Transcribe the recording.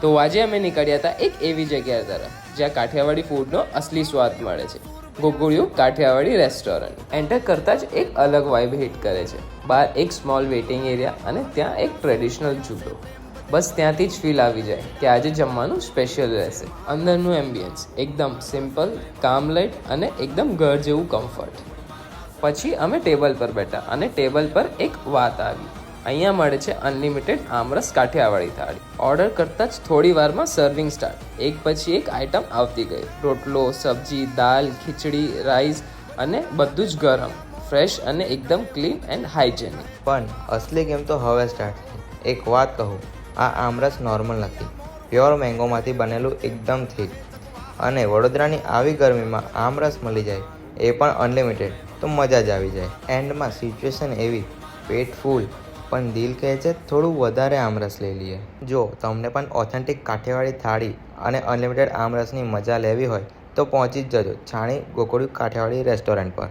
તો આજે અમે નીકળ્યા હતા એક એવી જગ્યા તરફ જ્યાં કાઠિયાવાડી ફૂડનો અસલી સ્વાદ મળે છે. ગોગોડિયું કાઠિયાવાડી રેસ્ટોરન્ટ. એન્ટર કરતાં જ એક અલગ વાઇબ હિટ કરે છે. બહાર એક સ્મોલ વેઇટિંગ એરિયા અને ત્યાં એક ટ્રેડિશનલ ચૂલો. બસ ત્યાંથી જ ફીલ આવી જાય કે આજે જમવાનું સ્પેશિયલ રહેશે. અંદરનું એમ્બિયન્સ એકદમ સિમ્પલ, કામ લાઇટ અને એકદમ ઘર જેવું કમ્ફર્ટ. પછી અમે ટેબલ પર બેઠા અને ટેબલ પર એક વાત આવી. અહીંયા મળે છે અનલિમિટેડ આમરસ કાઠિયાવાડી થાળી. ઓર્ડર કરતાં જ થોડી વારમાં સર્વિંગ સ્ટાર્ટ. એક પછી એક આઇટમ આવતી ગઈ. રોટલો, સબ્જી, દાલ, ખીચડી, રાઈસ અને બધું જ ગરમ, ફ્રેશ અને એકદમ ક્લીન એન્ડ હાઇજેનિક. પણ અસલી ગેમ તો હવે સ્ટાર્ટ થઈ. એક વાત કહું, આ આમરસ નોર્મલ નથી, પ્યોર મેંગોમાંથી બનેલું એકદમ થીક. અને વડોદરાની આવી ગરમીમાં આમરસ મળી જાય, એ પણ અનલિમિટેડ, તો મજા જ આવી જાય. એન્ડમાં સિચ્યુએશન એવી, પેટ ફૂલ પણ દિલ કહે છે થોડું વધારે આમરસ લઈ લઈએ. જો તમને પણ ઓથેન્ટિક કાઠિયાવાડી થાળી અને અનલિમિટેડ આમરસની મજા લેવી હોય તો પહોંચી જ જજો છાણી ગોગોડિયું કાઠિયાવાડી રેસ્ટોરન્ટ પર.